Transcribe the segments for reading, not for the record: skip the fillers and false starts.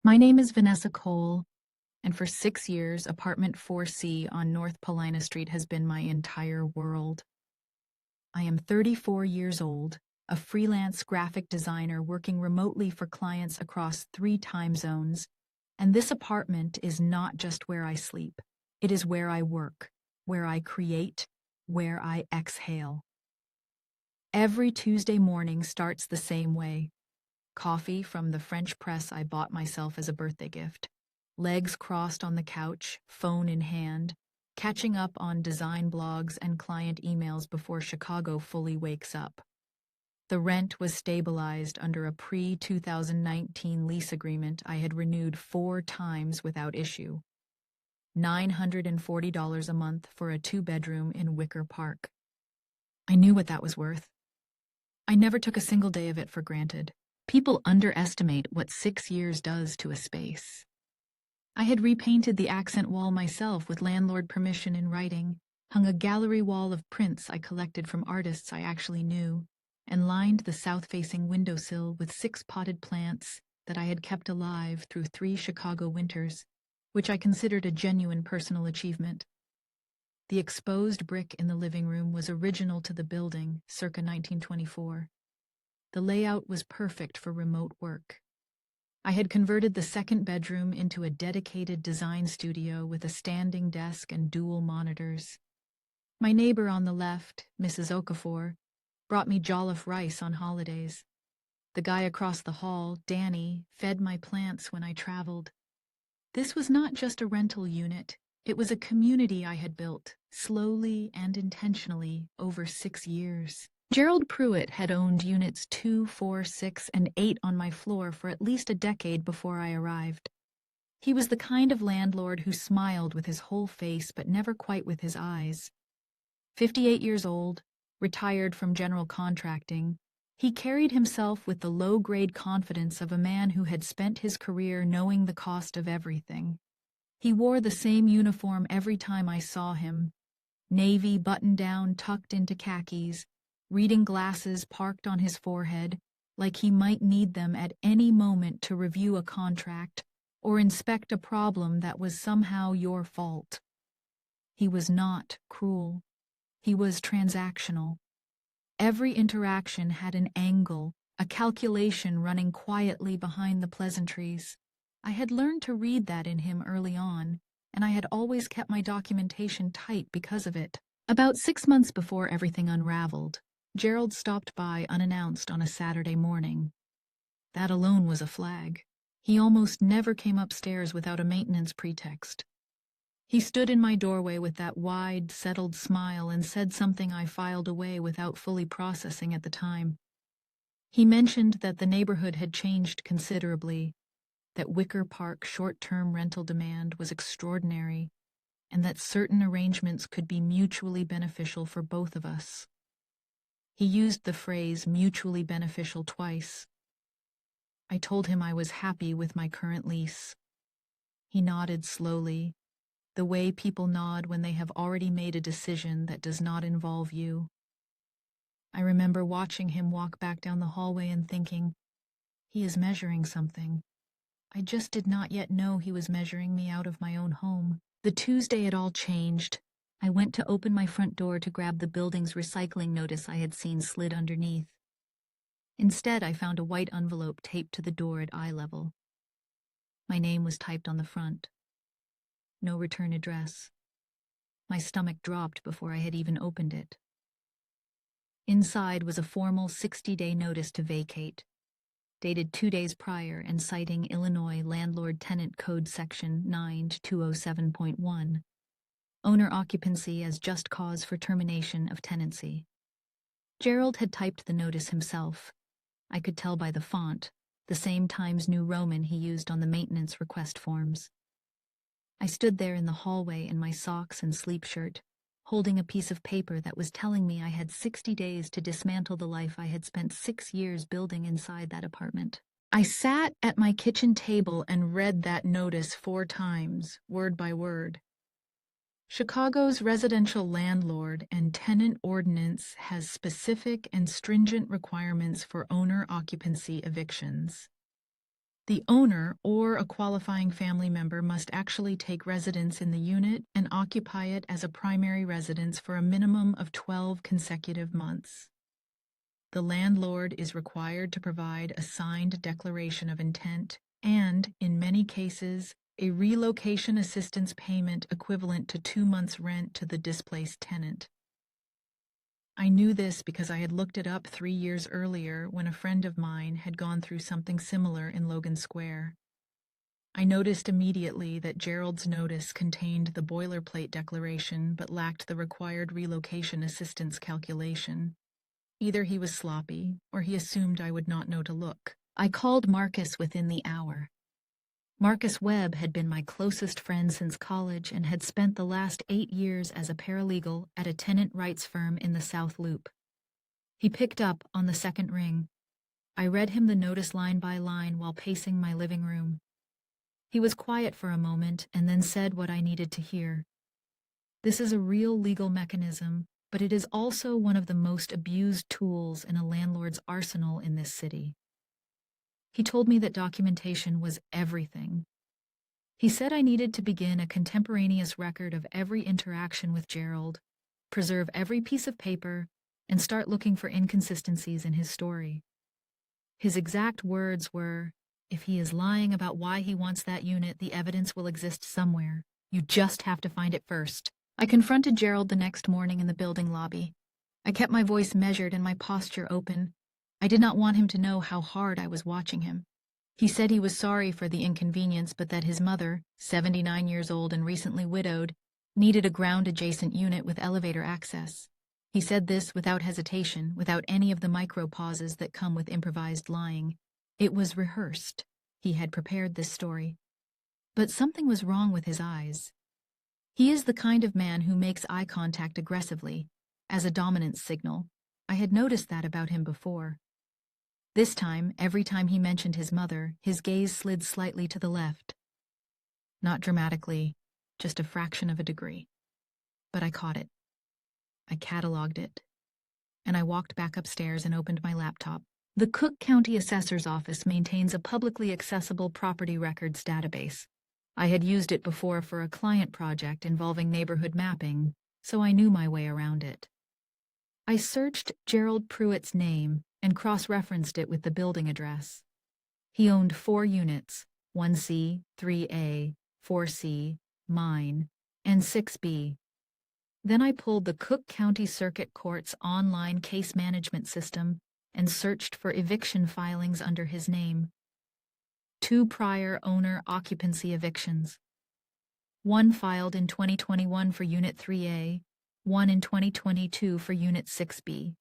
My name is Vanessa Cole, and for 6 years, apartment 4C on North Paulina Street has been my entire world. I am 34 years old, a freelance graphic designer working remotely for clients across 3 time zones, and this apartment is not just where I sleep. It is where I work, where I create, where I exhale. Every Tuesday morning starts the same way. Coffee from the French press I bought myself as a birthday gift. Legs crossed on the couch, phone in hand, catching up on design blogs and client emails before Chicago fully wakes up. The rent was stabilized under a pre-2019 lease agreement I had renewed 4 times without issue. $940 a month for a 2-bedroom in Wicker Park. I knew what that was worth. I never took a single day of it for granted. People underestimate what 6 years does to a space. I had repainted the accent wall myself with landlord permission in writing, hung a gallery wall of prints I collected from artists I actually knew, and lined the south-facing windowsill with 6 potted plants that I had kept alive through 3 Chicago winters, which I considered a genuine personal achievement. The exposed brick in the living room was original to the building, circa 1924. The layout was perfect for remote work. I had converted the 2nd bedroom into a dedicated design studio with a standing desk and dual monitors. My neighbor on the left, Mrs. Okafor, brought me jollof rice on holidays. The guy across the hall, Danny, fed my plants when I traveled. This was not just a rental unit. It was a community I had built, slowly and intentionally, over 6 years. Gerald Pruitt had owned units 2, 4, 6, and 8 on my floor for at least a decade before I arrived. He was the kind of landlord who smiled with his whole face but never quite with his eyes. 58 years old, retired from general contracting, he carried himself with the low-grade confidence of a man who had spent his career knowing the cost of everything. He wore the same uniform every time I saw him, navy button-down tucked into khakis, reading glasses parked on his forehead, like he might need them at any moment to review a contract or inspect a problem that was somehow your fault. He was not cruel. He was transactional. Every interaction had an angle, a calculation running quietly behind the pleasantries. I had learned to read that in him early on, and I had always kept my documentation tight because of it. About 6 months before everything unraveled, Gerald stopped by unannounced on a Saturday morning. That alone was a flag. He almost never came upstairs without a maintenance pretext. He stood in my doorway with that wide, settled smile and said something I filed away without fully processing at the time. He mentioned that the neighborhood had changed considerably, that Wicker Park short-term rental demand was extraordinary, and that certain arrangements could be mutually beneficial for both of us. He used the phrase mutually beneficial twice. I told him I was happy with my current lease. He nodded slowly, the way people nod when they have already made a decision that does not involve you. I remember watching him walk back down the hallway and thinking, he is measuring something. I just did not yet know he was measuring me out of my own home. The Tuesday it all changed. I went to open my front door to grab the building's recycling notice I had seen slid underneath. Instead, I found a white envelope taped to the door at eye level. My name was typed on the front. No return address. My stomach dropped before I had even opened it. Inside was a formal 60-day notice to vacate, dated 2 days prior and citing Illinois Landlord-Tenant Code Section 9207.1. Owner occupancy as just cause for termination of tenancy. Gerald had typed the notice himself. I could tell by the font, the same Times New Roman he used on the maintenance request forms. I stood there in the hallway in my socks and sleep shirt, holding a piece of paper that was telling me I had 60 days to dismantle the life I had spent 6 years building inside that apartment. I sat at my kitchen table and read that notice 4 times, word by word. Chicago's residential landlord and tenant ordinance has specific and stringent requirements for owner occupancy evictions. The owner or a qualifying family member must actually take residence in the unit and occupy it as a primary residence for a minimum of 12 consecutive months. The landlord is required to provide a signed declaration of intent and, in many cases, a relocation assistance payment equivalent to 2 months' rent to the displaced tenant. I knew this because I had looked it up 3 years earlier when a friend of mine had gone through something similar in Logan Square. I noticed immediately that Gerald's notice contained the boilerplate declaration but lacked the required relocation assistance calculation. Either he was sloppy, or he assumed I would not know to look. I called Marcus within the hour. Marcus Webb had been my closest friend since college and had spent the last 8 years as a paralegal at a tenant rights firm in the South Loop. He picked up on the second ring. I read him the notice line by line while pacing my living room. He was quiet for a moment and then said what I needed to hear. This is a real legal mechanism, but it is also one of the most abused tools in a landlord's arsenal in this city. He told me that documentation was everything. He said I needed to begin a contemporaneous record of every interaction with Gerald, preserve every piece of paper, and start looking for inconsistencies in his story. His exact words were, "If he is lying about why he wants that unit, the evidence will exist somewhere. You just have to find it first." I confronted Gerald the next morning in the building lobby. I kept my voice measured and my posture open. I did not want him to know how hard I was watching him. He said he was sorry for the inconvenience, but that his mother, 79 years old and recently widowed, needed a ground-adjacent unit with elevator access. He said this without hesitation, without any of the micro-pauses that come with improvised lying. It was rehearsed. He had prepared this story. But something was wrong with his eyes. He is the kind of man who makes eye contact aggressively, as a dominance signal. I had noticed that about him before. This time, every time he mentioned his mother, his gaze slid slightly to the left. Not dramatically, just a fraction of a degree. But I caught it. I cataloged it. And I walked back upstairs and opened my laptop. The Cook County Assessor's Office maintains a publicly accessible property records database. I had used it before for a client project involving neighborhood mapping, so I knew my way around it. I searched Gerald Pruitt's name and cross-referenced it with the building address. He owned 4 units, 1C, 3A, 4C, mine, and 6B. Then I pulled the Cook County Circuit Court's online case management system and searched for eviction filings under his name. 2 prior owner occupancy evictions. 1 filed in 2021 for Unit 3A, 1 in 2022 for Unit 6B.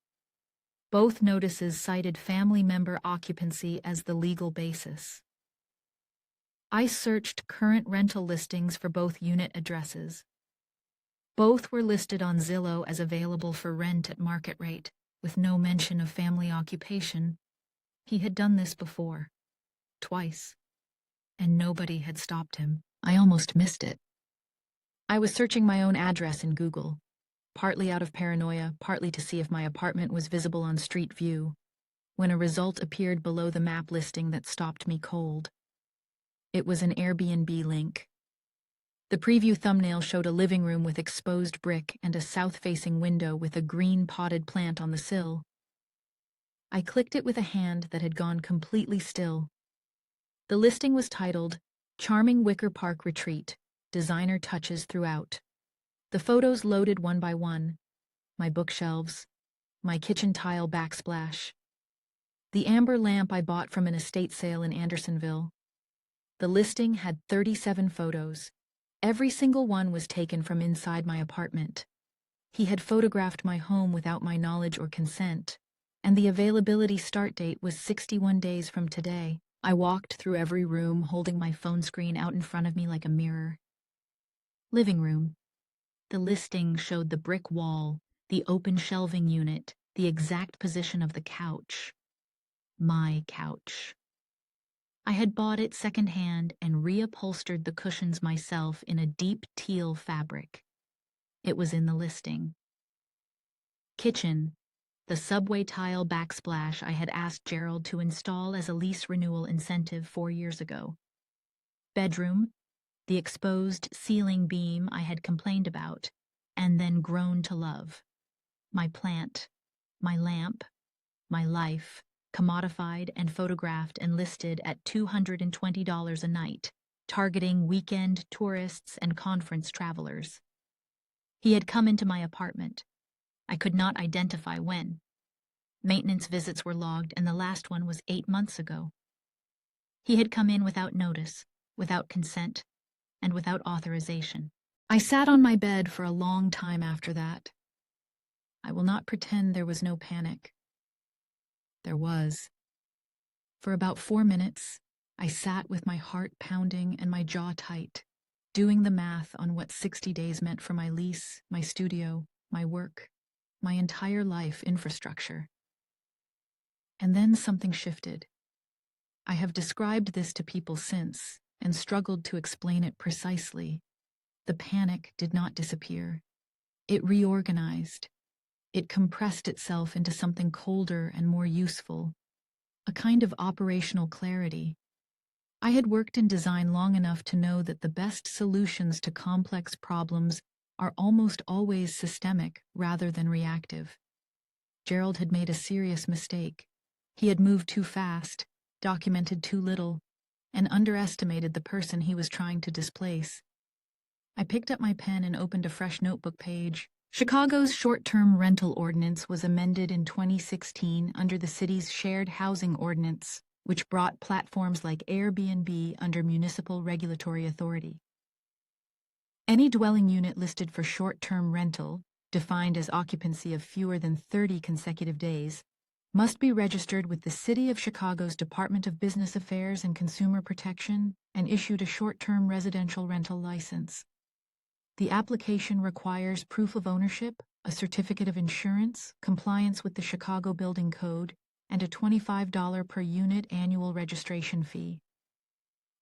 Both notices cited family member occupancy as the legal basis. I searched current rental listings for both unit addresses. Both were listed on Zillow as available for rent at market rate, with no mention of family occupation. He had done this before. Twice. And nobody had stopped him. I almost missed it. I was searching my own address in Google, partly out of paranoia, partly to see if my apartment was visible on Street View, when a result appeared below the map listing that stopped me cold. It was an Airbnb link. The preview thumbnail showed a living room with exposed brick and a south-facing window with a green potted plant on the sill. I clicked it with a hand that had gone completely still. The listing was titled, "Charming Wicker Park Retreat, Designer Touches Throughout." The photos loaded one by one. My bookshelves, my kitchen tile backsplash, the amber lamp I bought from an estate sale in Andersonville. The listing had 37 photos. Every single one was taken from inside my apartment. He had photographed my home without my knowledge or consent, and the availability start date was 61 days from today. I walked through every room, holding my phone screen out in front of me like a mirror. Living room. The listing showed the brick wall, the open shelving unit, the exact position of the couch. My couch. I had bought it secondhand and reupholstered the cushions myself in a deep teal fabric. It was in the listing. Kitchen. the subway tile backsplash I had asked Gerald to install as a lease renewal incentive 4 years ago. Bedroom, the exposed ceiling beam I had complained about, and then grown to love. My plant, my lamp, my life, commodified and photographed and listed at $220 a night, targeting weekend tourists and conference travelers. He had come into my apartment. I could not identify when. Maintenance visits were logged, and the last one was 8 months ago. He had come in without notice, without consent, and without authorization. I sat on my bed for a long time after that. I will not pretend there was no panic. There was. For about 4 minutes, I sat with my heart pounding and my jaw tight, doing the math on what 60 days meant for my lease, my studio, my work, my entire life infrastructure. And then something shifted. I have described this to people since and struggled to explain it precisely. The panic did not disappear. It reorganized. It compressed itself into something colder and more useful, a kind of operational clarity. I had worked in design long enough to know that the best solutions to complex problems are almost always systemic rather than reactive. Gerald had made a serious mistake. He had moved too fast, documented too little, and underestimated the person he was trying to displace. I picked up my pen and opened a fresh notebook page. Chicago's short-term rental ordinance was amended in 2016 under the city's shared housing ordinance, which brought platforms like Airbnb under municipal regulatory authority. Any dwelling unit listed for short-term rental, defined as occupancy of fewer than 30 consecutive days, must be registered with the City of Chicago's Department of Business Affairs and Consumer Protection and issued a short-term residential rental license. The application requires proof of ownership, a certificate of insurance, compliance with the Chicago Building Code, and a $25 per unit annual registration fee.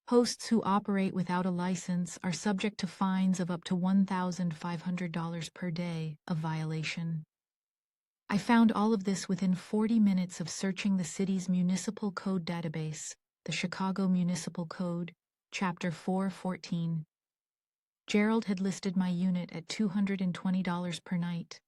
Hosts who operate without a license are subject to fines of up to $1,500 per day of violation. I found all of this within 40 minutes of searching the city's municipal code database, the Chicago Municipal Code, Chapter 414. Gerald had listed my unit at $220 per night.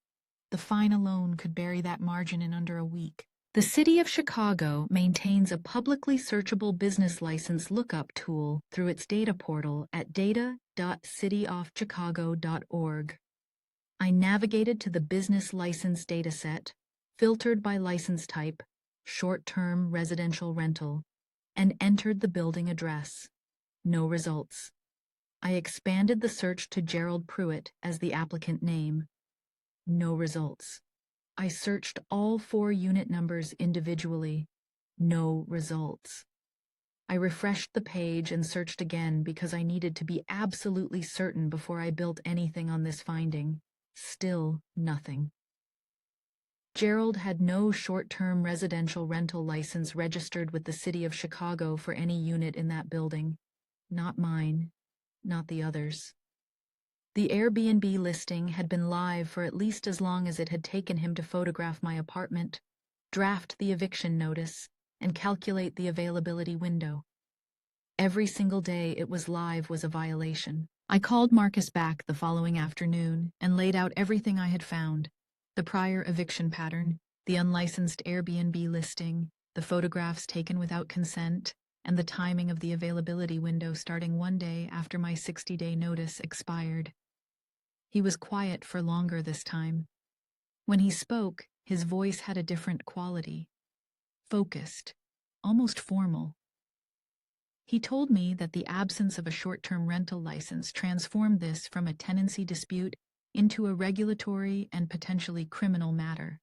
The fine alone could bury that margin in under a week. The City of Chicago maintains a publicly searchable business license lookup tool through its data portal at data.cityofchicago.org. I navigated to the business license dataset, filtered by license type, short-term residential rental, and entered the building address. No results. I expanded the search to Gerald Pruitt as the applicant name. No results. I searched all 4 unit numbers individually. No results. I refreshed the page and searched again because I needed to be absolutely certain before I built anything on this finding. Still nothing. Gerald had no short-term residential rental license registered with the City of Chicago for any unit in that building. Not mine, not the others. The Airbnb listing had been live for at least as long as it had taken him to photograph my apartment, draft the eviction notice, and calculate the availability window. Every single day it was live was a violation. I called Marcus back the following afternoon and laid out everything I had found: the prior eviction pattern, the unlicensed Airbnb listing, the photographs taken without consent, and the timing of the availability window starting one day after my 60-day notice expired. He was quiet for longer this time. When he spoke, his voice had a different quality. Focused, almost formal. He told me that the absence of a short-term rental license transformed this from a tenancy dispute into a regulatory and potentially criminal matter.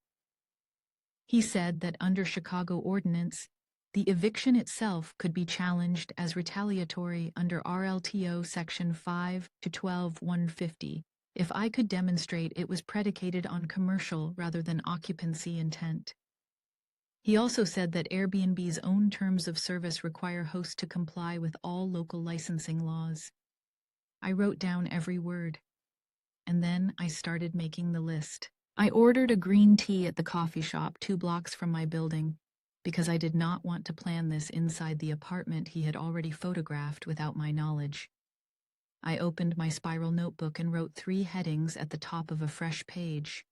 He said that under Chicago ordinance, the eviction itself could be challenged as retaliatory under RLTO Section 5 to 12-150 if I could demonstrate it was predicated on commercial rather than occupancy intent. He also said that Airbnb's own terms of service require hosts to comply with all local licensing laws. I wrote down every word, and then I started making the list. I ordered a green tea at the coffee shop 2 blocks from my building because I did not want to plan this inside the apartment he had already photographed without my knowledge. I opened my spiral notebook and wrote 3 headings at the top of a fresh page.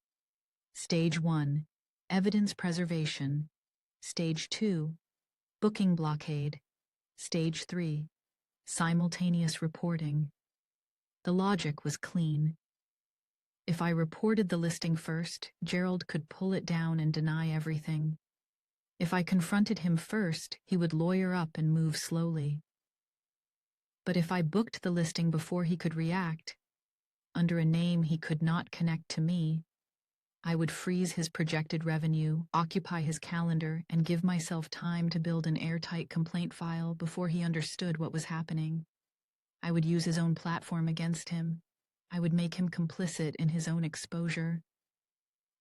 Stage 1, Evidence Preservation. Stage 2, Booking Blockade. Stage 3, Simultaneous Reporting. The logic was clean. If I reported the listing first, Gerald could pull it down and deny everything. If I confronted him first, he would lawyer up and move slowly. But if I booked the listing before he could react, under a name he could not connect to me, I would freeze his projected revenue, occupy his calendar, and give myself time to build an airtight complaint file before he understood what was happening. I would use his own platform against him. I would make him complicit in his own exposure.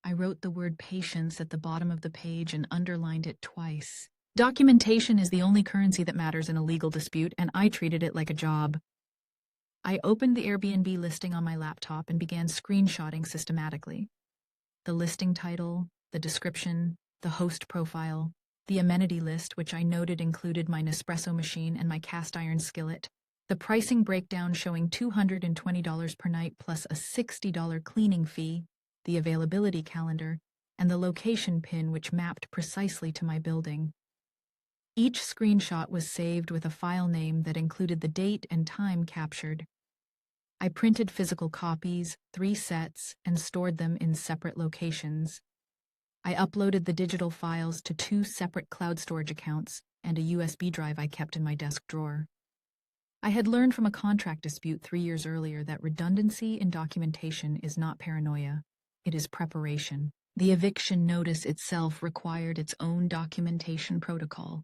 I wrote the word patience at the bottom of the page and underlined it twice. Documentation is the only currency that matters in a legal dispute, and I treated it like a job. I opened the Airbnb listing on my laptop and began screenshotting systematically. The listing title, the description, the host profile, the amenity list, which I noted included my Nespresso machine and my cast iron skillet, the pricing breakdown showing $220 per night plus a $60 cleaning fee, the availability calendar, and the location pin which mapped precisely to my building. Each screenshot was saved with a file name that included the date and time captured. I printed physical copies, 3 sets, and stored them in separate locations. I uploaded the digital files to 2 separate cloud storage accounts and a USB drive I kept in my desk drawer. I had learned from a contract dispute 3 years earlier that redundancy in documentation is not paranoia, it is preparation. The eviction notice itself required its own documentation protocol.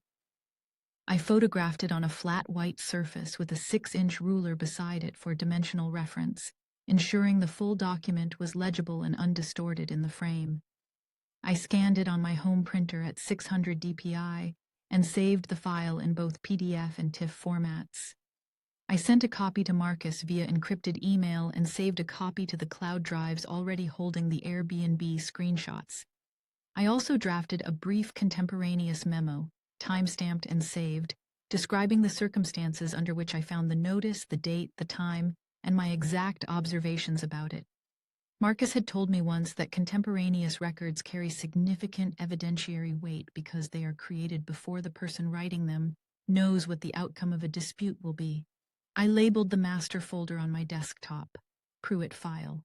I photographed it on a flat white surface with a 6-inch ruler beside it for dimensional reference, ensuring the full document was legible and undistorted in the frame. I scanned it on my home printer at 600 dpi and saved the file in both PDF and TIFF formats. I sent a copy to Marcus via encrypted email and saved a copy to the cloud drives already holding the Airbnb screenshots. I also drafted a brief contemporaneous memo, time-stamped and saved, describing the circumstances under which I found the notice, the date, the time, and my exact observations about it. Marcus had told me once that contemporaneous records carry significant evidentiary weight because they are created before the person writing them knows what the outcome of a dispute will be. I labeled the master folder on my desktop, Pruitt file.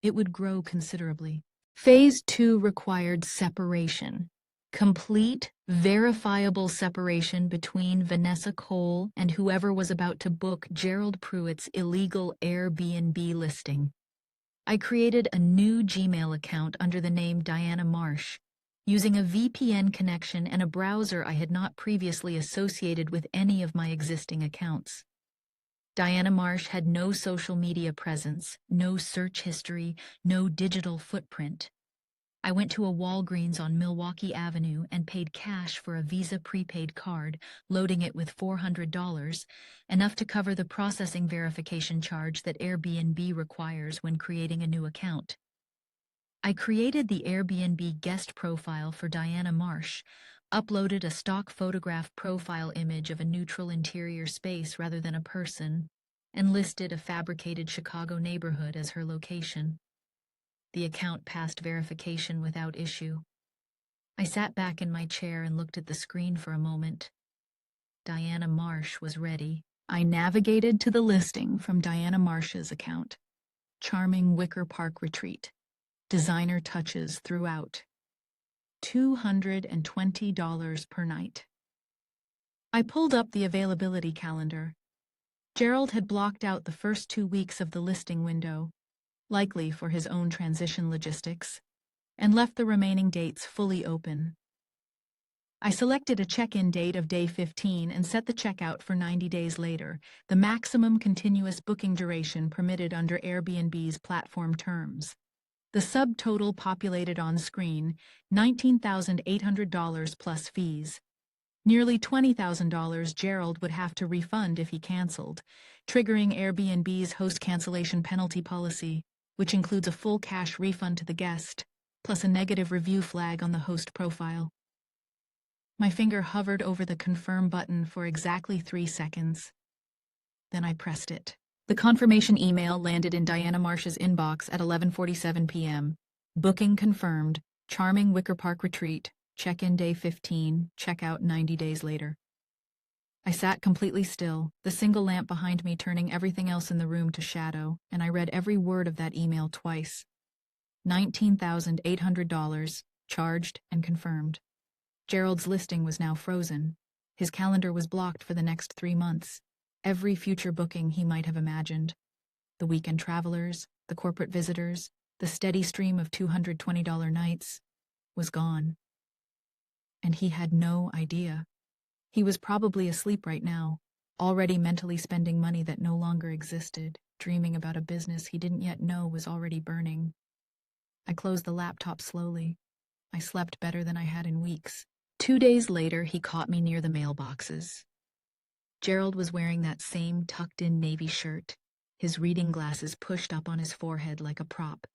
It would grow considerably. Phase 2 required separation. Complete, verifiable separation between Vanessa Cole and whoever was about to book Gerald Pruitt's illegal Airbnb listing. I created a new Gmail account under the name Diana Marsh, using a VPN connection and a browser I had not previously associated with any of my existing accounts. Diana Marsh had no social media presence, no search history, no digital footprint. I went to a Walgreens on Milwaukee Avenue and paid cash for a Visa prepaid card, loading it with $400, enough to cover the processing verification charge that Airbnb requires when creating a new account. I created the Airbnb guest profile for Diana Marsh, uploaded a stock photograph profile image of a neutral interior space rather than a person, and listed a fabricated Chicago neighborhood as her location. The account passed verification without issue. I sat back in my chair and looked at the screen for a moment. Diana Marsh was ready. I navigated to the listing from Diana Marsh's account. Charming Wicker Park retreat. Designer touches throughout. $220 per night. I pulled up the availability calendar. Gerald had blocked out the first 2 weeks of the listing window, likely for his own transition logistics, and left the remaining dates fully open. I selected a check-in date of day 15 and set the checkout for 90 days later, the maximum continuous booking duration permitted under Airbnb's platform terms. The subtotal populated on screen, $19,800 plus fees. Nearly $20,000 Gerald would have to refund if he canceled, triggering Airbnb's host cancellation penalty policy, which includes a full cash refund to the guest, plus a negative review flag on the host profile. My finger hovered over the confirm button for exactly 3 seconds. Then I pressed it. The confirmation email landed in Diana Marsh's inbox at 11:47 p.m. Booking confirmed. Charming Wicker Park Retreat. Check-in day 15. Check-out 90 days later. I sat completely still, the single lamp behind me turning everything else in the room to shadow, and I read every word of that email twice. $19,800, charged and confirmed. Gerald's listing was now frozen. His calendar was blocked for the next 3 months. Every future booking he might have imagined. The weekend travelers, the corporate visitors, the steady stream of $220 nights, was gone. And he had no idea. He was probably asleep right now, already mentally spending money that no longer existed, dreaming about a business he didn't yet know was already burning. I closed the laptop slowly. I slept better than I had in weeks. 2 days later, he caught me near the mailboxes. Gerald was wearing that same tucked-in navy shirt, his reading glasses pushed up on his forehead like a prop,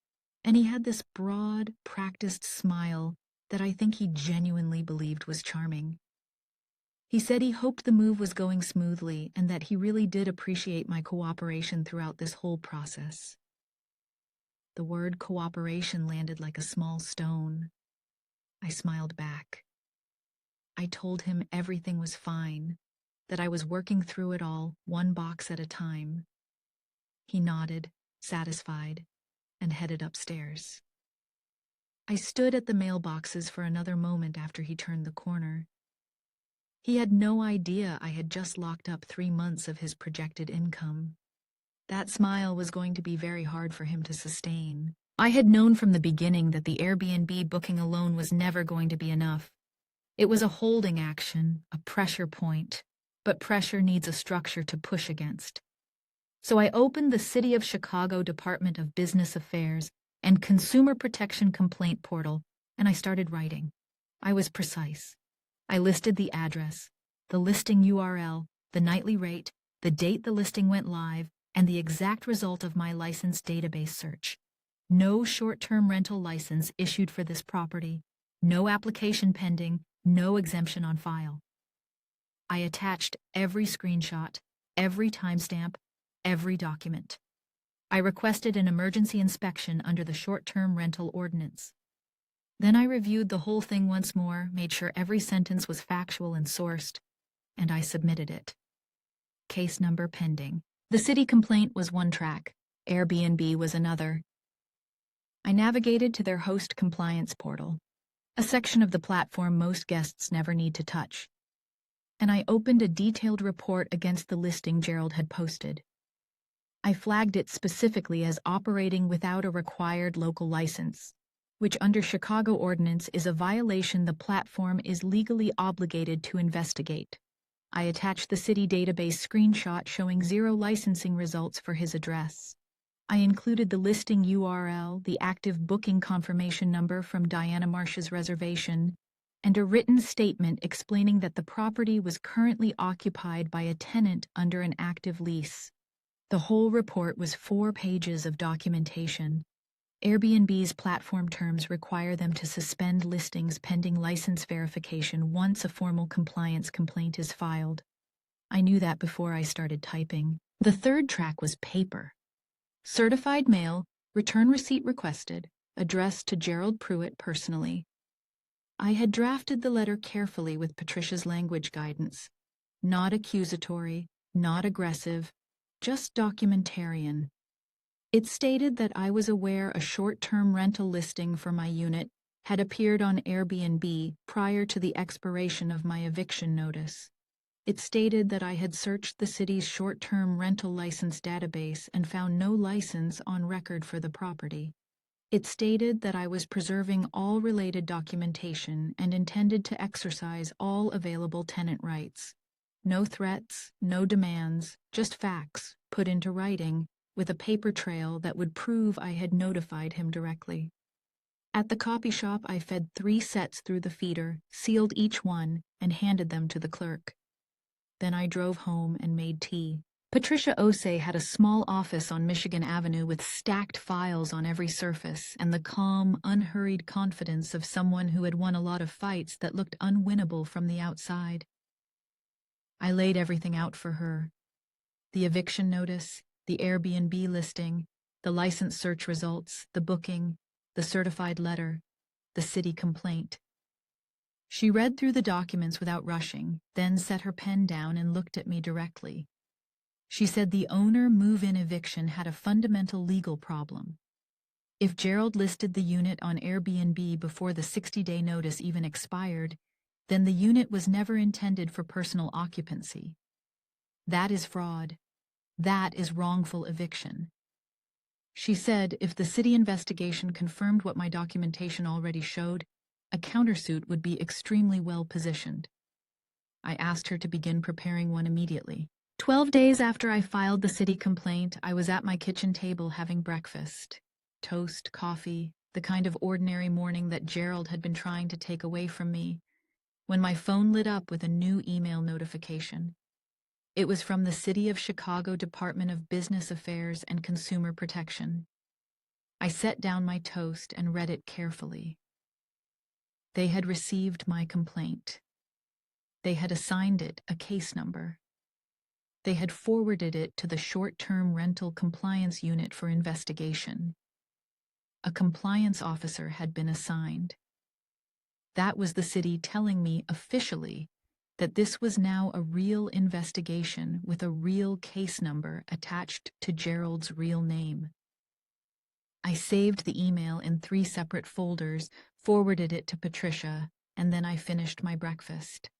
and he had this broad, practiced smile that I think he genuinely believed was charming. He said he hoped the move was going smoothly and that he really did appreciate my cooperation throughout this whole process. The word cooperation landed like a small stone. I smiled back. I told him everything was fine, that I was working through it all, one box at a time. He nodded, satisfied, and headed upstairs. I stood at the mailboxes for another moment after he turned the corner. He had no idea I had just locked up 3 months of his projected income. That smile was going to be very hard for him to sustain. I had known from the beginning that the Airbnb booking alone was never going to be enough. It was a holding action, a pressure point, but pressure needs a structure to push against. So I opened the City of Chicago Department of Business Affairs and Consumer Protection Complaint Portal, and I started writing. I was precise. I listed the address, the listing URL, the nightly rate, the date the listing went live, and the exact result of my license database search. No short-term rental license issued for this property, no application pending, no exemption on file. I attached every screenshot, every timestamp, every document. I requested an emergency inspection under the short-term rental ordinance. Then I reviewed the whole thing once more, made sure every sentence was factual and sourced, and I submitted it. Case number pending. The city complaint was one track, Airbnb was another. I navigated to their host compliance portal, a section of the platform most guests never need to touch, and I opened a detailed report against the listing Gerald had posted. I flagged it specifically as operating without a required local license, which under Chicago ordinance is a violation the platform is legally obligated to investigate. I attached the city database screenshot showing 0 licensing results for his address. I included the listing URL, the active booking confirmation number from Diana Marsh's reservation, and a written statement explaining that the property was currently occupied by a tenant under an active lease. The whole report was 4 pages of documentation. Airbnb's platform terms require them to suspend listings pending license verification once a formal compliance complaint is filed. I knew that before I started typing. The third track was paper. Certified mail, return receipt requested, addressed to Gerald Pruitt personally. I had drafted the letter carefully with Patricia's language guidance. Not accusatory, not aggressive, just documentarian. It stated that I was aware a short-term rental listing for my unit had appeared on Airbnb prior to the expiration of my eviction notice. It stated that I had searched the city's short-term rental license database and found no license on record for the property. It stated that I was preserving all related documentation and intended to exercise all available tenant rights. No threats, no demands, just facts put into writing, with a paper trail that would prove I had notified him directly. At the copy shop, I fed 3 sets through the feeder, sealed each one, and handed them to the clerk. Then I drove home and made tea. Patricia Osei had a small office on Michigan Avenue with stacked files on every surface and the calm, unhurried confidence of someone who had won a lot of fights that looked unwinnable from the outside. I laid everything out for her. The eviction notice, the Airbnb listing, the license search results, the booking, the certified letter, the city complaint. She read through the documents without rushing, then set her pen down and looked at me directly. She said the owner move-in eviction had a fundamental legal problem. If Gerald listed the unit on Airbnb before the 60-day notice even expired, then the unit was never intended for personal occupancy. That is fraud. That is wrongful eviction. She said if the city investigation confirmed what my documentation already showed, a countersuit would be extremely well positioned. I asked her to begin preparing one immediately. 12 days after I filed the city complaint, I was at my kitchen table having breakfast. Toast, coffee, the kind of ordinary morning that Gerald had been trying to take away from me, when my phone lit up with a new email notification. It was from the City of Chicago Department of Business Affairs and Consumer Protection. I set down my toast and read it carefully. They had received my complaint. They had assigned it a case number. They had forwarded it to the short-term rental compliance unit for investigation. A compliance officer had been assigned. That was the city telling me officially that this was now a real investigation with a real case number attached to Gerald's real name. I saved the email in 3 separate folders, forwarded it to Patricia, and then I finished my breakfast.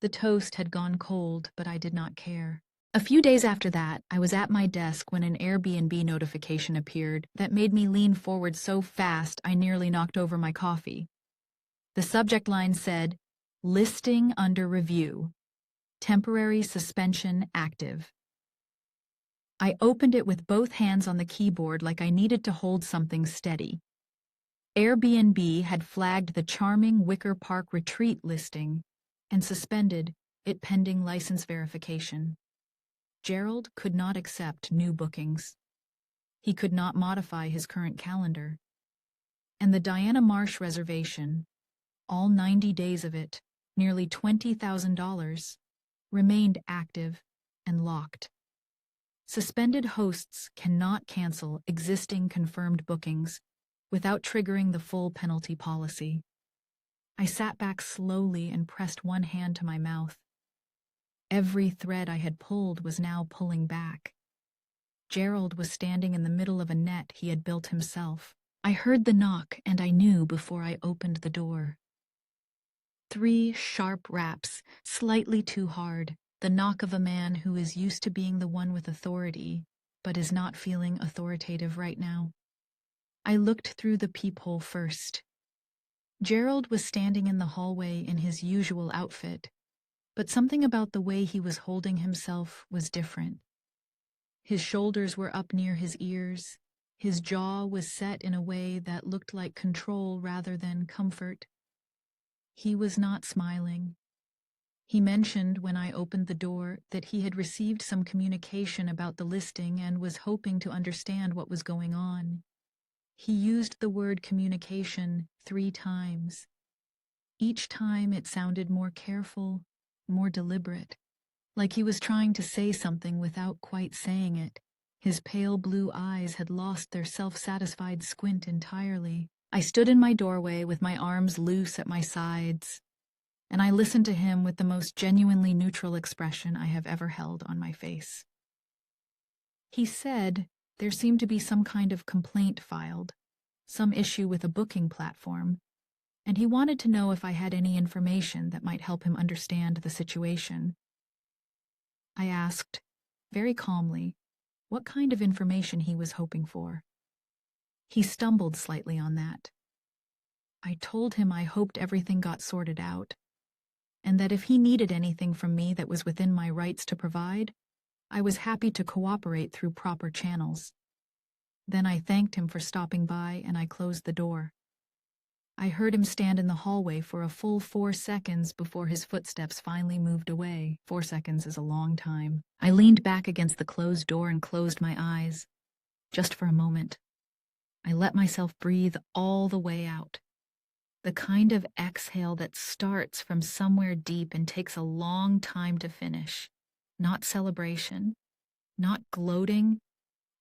The toast had gone cold, but I did not care. A few days after that, I was at my desk when an Airbnb notification appeared that made me lean forward so fast I nearly knocked over my coffee. The subject line said, "Listing under review. Temporary suspension active." I opened it with both hands on the keyboard like I needed to hold something steady. Airbnb had flagged the charming Wicker Park retreat listing and suspended it pending license verification. Gerald could not accept new bookings. He could not modify his current calendar. And the Diana Marsh reservation, all 90 days of it, nearly $20,000, remained active and locked. Suspended hosts cannot cancel existing confirmed bookings without triggering the full penalty policy. I sat back slowly and pressed one hand to my mouth. Every thread I had pulled was now pulling back. Gerald was standing in the middle of a net he had built himself. I heard the knock, and I knew before I opened the door. 3 sharp raps, slightly too hard, the knock of a man who is used to being the one with authority, but is not feeling authoritative right now. I looked through the peephole first. Gerald was standing in the hallway in his usual outfit, but something about the way he was holding himself was different. His shoulders were up near his ears. His jaw was set in a way that looked like control rather than comfort. He was not smiling. He mentioned when I opened the door that he had received some communication about the listing and was hoping to understand what was going on. He used the word communication 3 times. Each time it sounded more careful, more deliberate, like he was trying to say something without quite saying it. His pale blue eyes had lost their self-satisfied squint entirely. I stood in my doorway with my arms loose at my sides, and I listened to him with the most genuinely neutral expression I have ever held on my face. He said there seemed to be some kind of complaint filed, some issue with a booking platform, and he wanted to know if I had any information that might help him understand the situation. I asked, very calmly, what kind of information he was hoping for. He stumbled slightly on that. I told him I hoped everything got sorted out, and that if he needed anything from me that was within my rights to provide, I was happy to cooperate through proper channels. Then I thanked him for stopping by and I closed the door. I heard him stand in the hallway for a full 4 seconds before his footsteps finally moved away. 4 seconds is a long time. I leaned back against the closed door and closed my eyes. Just for a moment. I let myself breathe all the way out. The kind of exhale that starts from somewhere deep and takes a long time to finish. Not celebration, not gloating,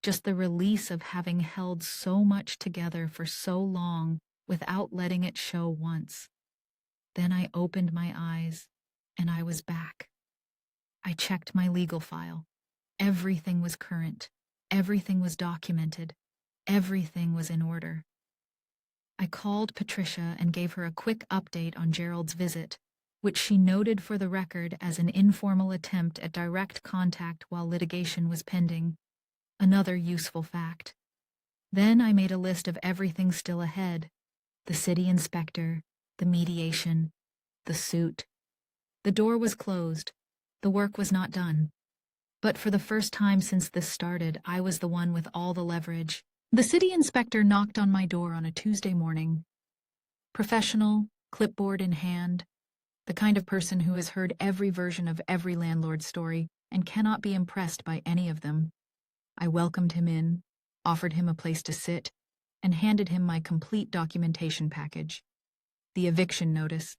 just the release of having held so much together for so long without letting it show once. Then I opened my eyes, and I was back. I checked my legal file. Everything was current. Everything was documented. Everything was in order. I called Patricia and gave her a quick update on Gerald's visit, which she noted for the record as an informal attempt at direct contact while litigation was pending. Another useful fact. Then I made a list of everything still ahead. The city inspector, the mediation, the suit. The door was closed. The work was not done. But for the first time since this started, I was the one with all the leverage. The city inspector knocked on my door on a Tuesday morning. Professional, clipboard in hand, the kind of person who has heard every version of every landlord story and cannot be impressed by any of them. I welcomed him in, offered him a place to sit, and handed him my complete documentation package. The eviction notice,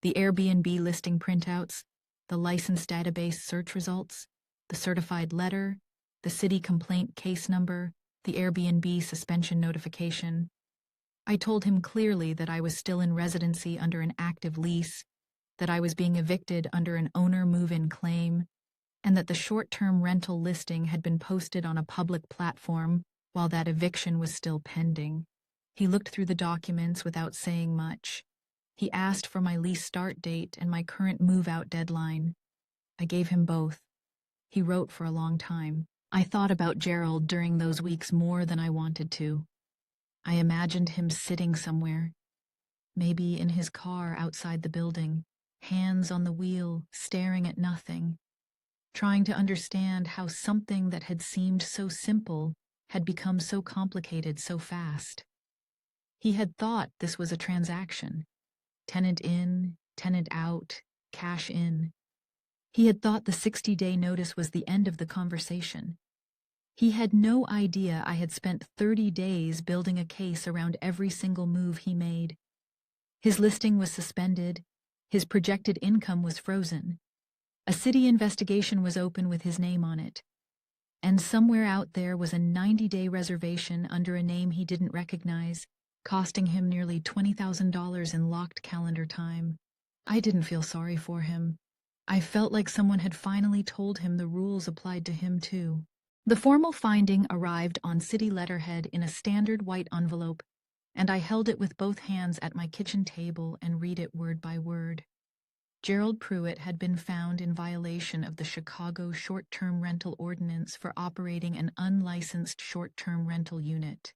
the Airbnb listing printouts, the license database search results, the certified letter, the city complaint case number, the Airbnb suspension notification. I told him clearly that I was still in residency under an active lease, that I was being evicted under an owner move-in claim, and that the short-term rental listing had been posted on a public platform while that eviction was still pending. He looked through the documents without saying much. He asked for my lease start date and my current move-out deadline. I gave him both. He wrote for a long time. I thought about Gerald during those weeks more than I wanted to. I imagined him sitting somewhere, maybe in his car outside the building, hands on the wheel, staring at nothing, trying to understand how something that had seemed so simple had become so complicated so fast. He had thought this was a transaction. Tenant in, tenant out, cash in. He had thought the 60-day notice was the end of the conversation. He had no idea I had spent 30 days building a case around every single move he made. His listing was suspended. His projected income was frozen. A city investigation was open with his name on it. And somewhere out there was a 90-day reservation under a name he didn't recognize, costing him nearly $20,000 in locked calendar time. I didn't feel sorry for him. I felt like someone had finally told him the rules applied to him too. The formal finding arrived on city letterhead in a standard white envelope, and I held it with both hands at my kitchen table and read it word by word. Gerald Pruitt had been found in violation of the Chicago short-term rental ordinance for operating an unlicensed short-term rental unit.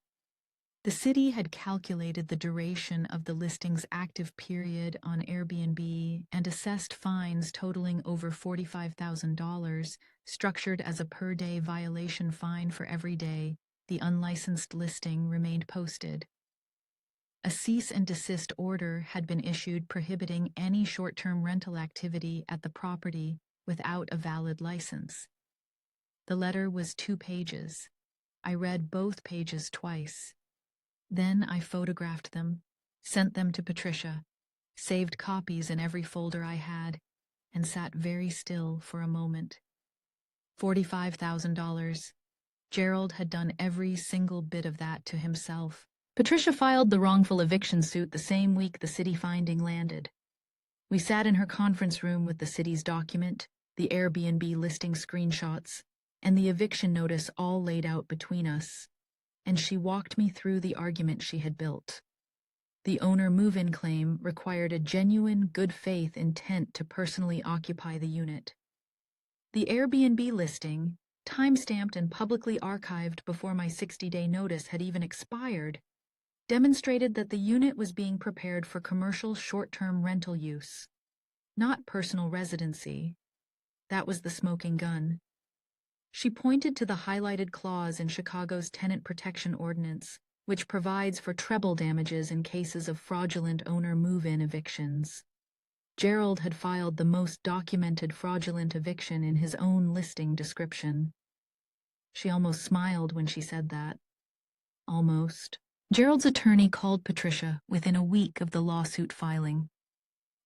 The city had calculated the duration of the listing's active period on Airbnb and assessed fines totaling over $45,000, structured as a per-day violation fine for every day the unlicensed listing remained posted. A cease and desist order had been issued prohibiting any short-term rental activity at the property without a valid license. The letter was 2 pages. I read both pages twice. Then I photographed them, sent them to Patricia, saved copies in every folder I had, and sat very still for a moment. $45,000. Gerald had done every single bit of that to himself. Patricia filed the wrongful eviction suit the same week the city finding landed. We sat in her conference room with the city's document, the Airbnb listing screenshots, and the eviction notice all laid out between us, and she walked me through the argument she had built. The owner move-in claim required a genuine, good-faith intent to personally occupy the unit. The Airbnb listing, time-stamped and publicly archived before my 60-day notice had even expired, demonstrated that the unit was being prepared for commercial short-term rental use, not personal residency. That was the smoking gun. She pointed to the highlighted clause in Chicago's tenant protection ordinance, which provides for treble damages in cases of fraudulent owner move-in evictions. Gerald had filed the most documented fraudulent eviction in his own listing description. She almost smiled when she said that. Almost. Gerald's attorney called Patricia within a week of the lawsuit filing.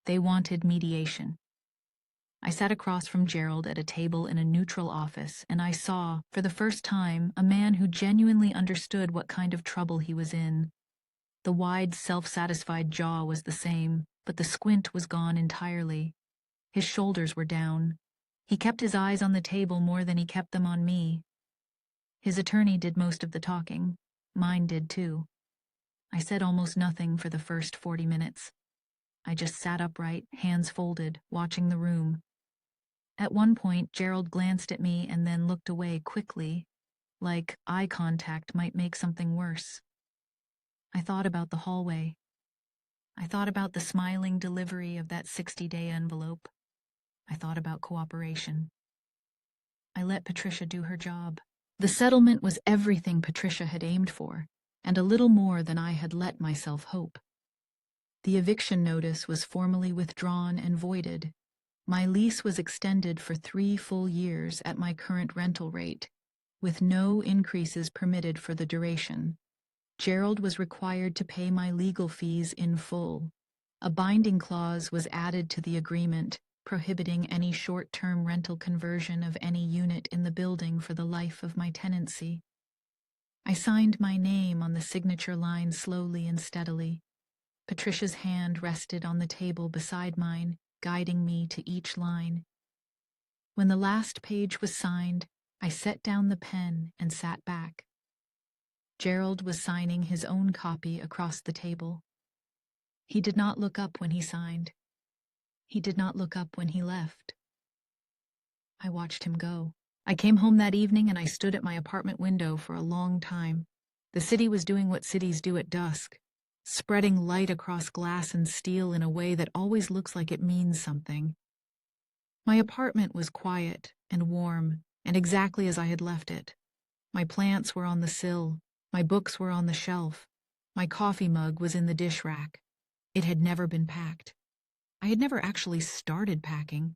They wanted mediation. I sat across from Gerald at a table in a neutral office, and I saw, for the first time, a man who genuinely understood what kind of trouble he was in. The wide, self-satisfied jaw was the same, but the squint was gone entirely. His shoulders were down. He kept his eyes on the table more than he kept them on me. His attorney did most of the talking. Mine did too. I said almost nothing for the first 40 minutes. I just sat upright, hands folded, watching the room. At one point, Gerald glanced at me and then looked away quickly, like eye contact might make something worse. I thought about the hallway. I thought about the smiling delivery of that 60-day envelope. I thought about cooperation. I let Patricia do her job. The settlement was everything Patricia had aimed for, and a little more than I had let myself hope. The eviction notice was formally withdrawn and voided. My lease was extended for 3 full years at my current rental rate, with no increases permitted for the duration. Gerald was required to pay my legal fees in full. A binding clause was added to the agreement, prohibiting any short-term rental conversion of any unit in the building for the life of my tenancy. I signed my name on the signature line slowly and steadily. Patricia's hand rested on the table beside mine, guiding me to each line. When the last page was signed, I set down the pen and sat back. Gerald was signing his own copy across the table. He did not look up when he signed. He did not look up when he left. I watched him go. I came home that evening and I stood at my apartment window for a long time. The city was doing what cities do at dusk, spreading light across glass and steel in a way that always looks like it means something. My apartment was quiet and warm, and exactly as I had left it. My plants were on the sill, my books were on the shelf, my coffee mug was in the dish rack. It had never been packed. I had never actually started packing.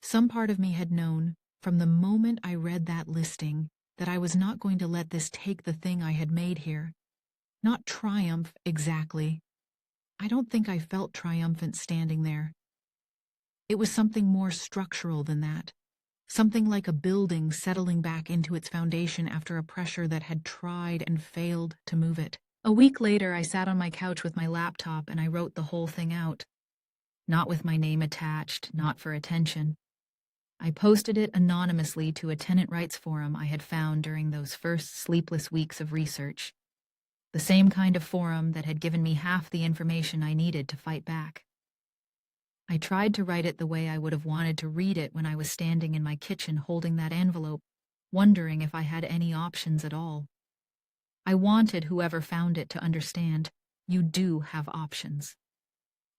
Some part of me had known, from the moment I read that listing, that I was not going to let this take the thing I had made here. Not triumph, exactly. I don't think I felt triumphant standing there. It was something more structural than that. Something like a building settling back into its foundation after a pressure that had tried and failed to move it. A week later, I sat on my couch with my laptop and I wrote the whole thing out. Not with my name attached, not for attention. I posted it anonymously to a tenant rights forum I had found during those first sleepless weeks of research. The same kind of forum that had given me half the information I needed to fight back. I tried to write it the way I would have wanted to read it when I was standing in my kitchen holding that envelope, wondering if I had any options at all. I wanted whoever found it to understand, you do have options.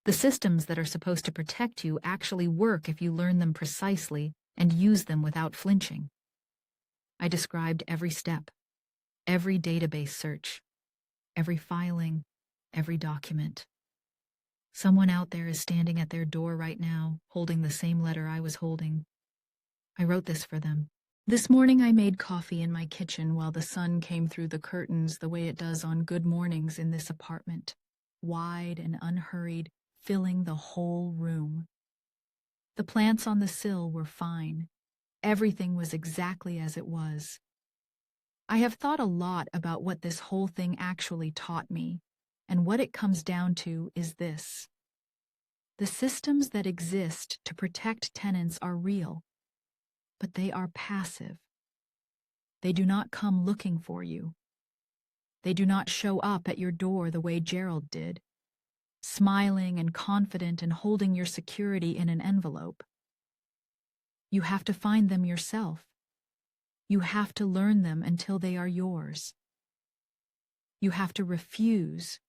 The systems that are supposed to protect you actually work if you learn them precisely and use them without flinching. I described every step, every database search, every filing, every document. Someone out there is standing at their door right now, holding the same letter I was holding. I wrote this for them. This morning I made coffee in my kitchen while the sun came through the curtains the way it does on good mornings in this apartment, wide and unhurried, filling the whole room. The plants on the sill were fine. Everything was exactly as it was. I have thought a lot about what this whole thing actually taught me, and what it comes down to is this. The systems that exist to protect tenants are real, but they are passive. They do not come looking for you. They do not show up at your door the way Gerald did, smiling and confident and holding your security in an envelope. You have to find them yourself. You have to learn them until they are yours. You have to refuse,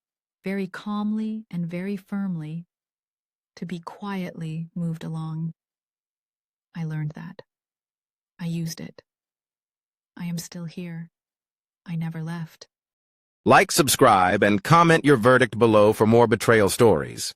very calmly and very firmly, to be quietly moved along. I learned that. I used it. I am still here. I never left. Like, subscribe, and comment your verdict below for more betrayal stories.